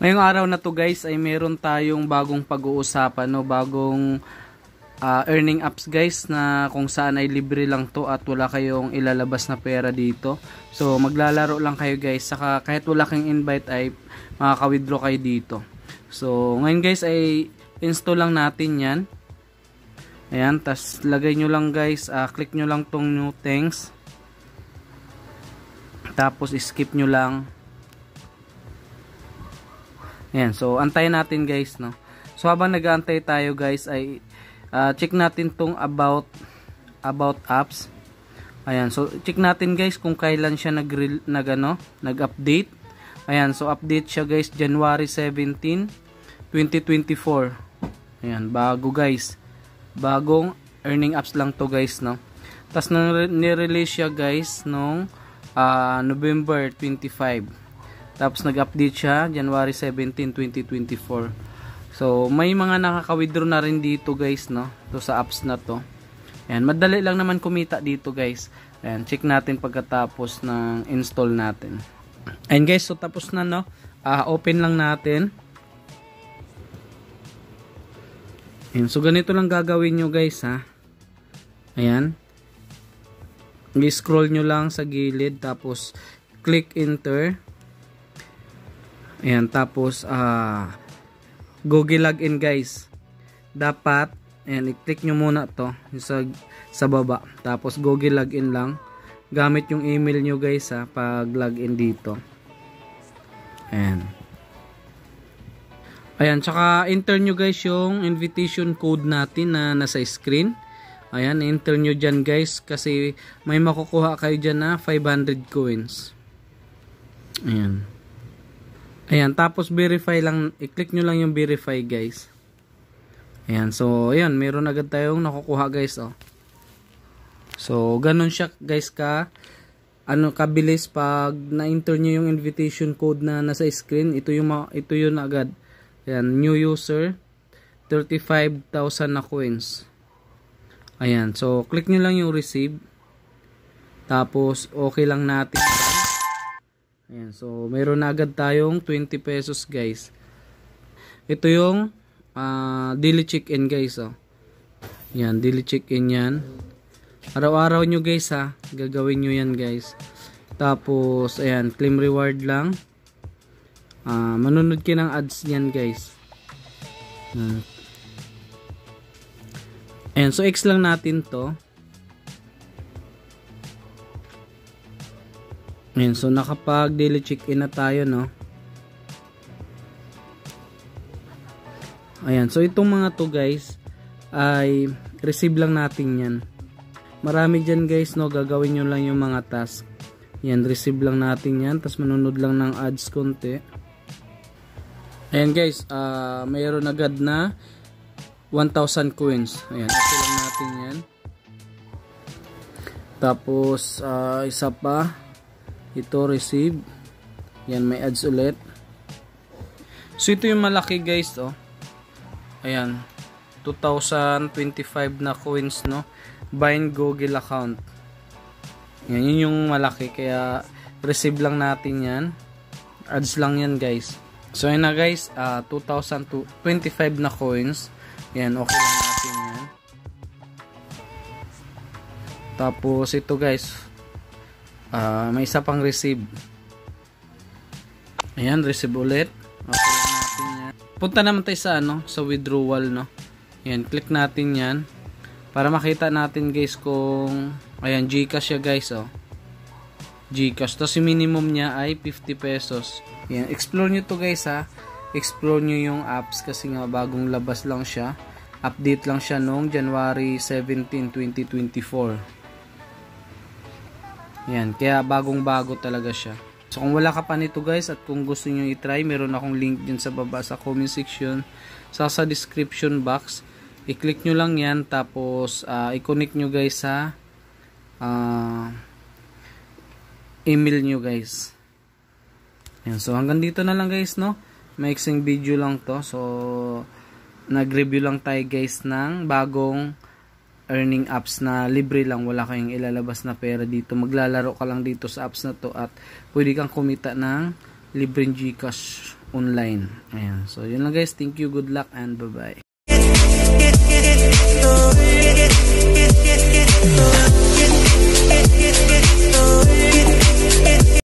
Ngayong araw na to guys ay meron tayong bagong pag-uusapan, no? Bagong earning apps guys na kung saan ay libre lang to at wala kayong ilalabas na pera dito. So maglalaro lang kayo guys, saka kahit wala kang invite ay makaka-withdraw kayo dito. So ngayon guys ay install lang natin yan. Ayan, tas lagay nyo lang guys, click nyo lang tong new things. Tapos skip nyo lang. Ayan, so antayin natin guys, no. So habang nag-aantay tayo guys ay check natin tong about apps. Ayan, so check natin guys kung kailan siya nag-update. Ayan, so update siya guys January 17, 2024. Ayan, bago guys. Bagong earning apps lang to guys, no. Tapos ni-release siya guys nung November 25. Tapos nag-update siya January 17, 2024. So may mga nakaka-withdraw na rin dito guys, no, to sa apps na to. Ayan, madali lang naman kumita dito guys. Ayan, check natin pagkatapos ng install natin. Ayan guys, so tapos na, no. Open lang natin. Ayan, so ganito lang gagawin nyo guys, ha. Ayan, i-scroll nyo lang sa gilid, tapos click enter. Ayan, tapos Google login guys. Dapat, ayan, i-click nyo muna to sa baba. Tapos Google login lang. Gamit yung email nyo guys, ha, pag login dito. Ayan. Ayan, tsaka enter nyo guys yung invitation code natin na nasa screen. Ayan, enter nyo dyan guys kasi may makukuha kayo dyan na 500 coins. Ayan. Ayan, tapos verify lang, i-click nyo lang yung verify guys. Ayan, so ayan, meron agad tayong nakukuha guys, oh. So, ganun siya guys kabilis pag na-enter nyo yung invitation code na nasa screen. Ito yun agad. Ayan, new user, 35,000 na coins. Ayan, so click nyo lang yung receive. Tapos okay lang natin. Ayan, so mayroon na agad tayong 20 pesos guys. Ito yung daily check-in guys, oh. Ayan, daily check-in yan. Araw-araw nyo guys, ha, gagawin nyo yan guys. Tapos ayan, claim reward lang. Manunod kayo ng ads yan guys. Ayan, so X lang natin to. Ayan, so nakapag daily check-in na tayo, no. Ayan, so itong mga to guys ay receive lang natin yan. Marami dyan guys, no, gagawin nyo lang yung mga task. Ayan, receive lang natin yan, tapos manunod lang ng ads konti. Ayan guys, mayroon agad na 1,000 coins. Ayan, okay lang natin yan. Tapos isa pa, ito receive. Ayan, may ads ulit. So ito yung malaki guys, oh. Ayan, 2,025 na coins, no. Bind Google account. Ayan, yun yung malaki, kaya receive lang natin yan. Ads lang yan guys. So yun na guys, 2,025 na coins. Yan, okay lang natin yan. Tapos ito guys, may isa pang receive. Ayan, receive ulit. Okay lang natin yan. Punta naman tayo sa sa withdrawal, no. Yan, click natin yan para makita natin guys kung ayan, GCash siya guys, oh. GCash. Tapos yung minimum niya ay 50 pesos. Yan, explore nyo to guys, ha. Explore nyo yung apps kasi nga bagong labas lang siya. Update lang siya noong January 17, 2024. Yan, kaya bagong bago talaga siya. So kung wala ka pa nito guys at kung gusto nyo i-try, meron akong link dyan sa baba sa comment section, sa description box. I-click nyo lang yan, tapos i-connect nyo guys sa email nyo guys. Yan, so hanggang dito na lang guys, no. Maiksing video lang to. So nag-review lang tayo guys ng bagong earning apps na libre lang, wala kayong ilalabas na pera dito. Maglalaro ka lang dito sa apps na to at pwede kang kumita ng libreng GCash online. Ayan. So, yun lang guys. Thank you. Good luck and bye-bye.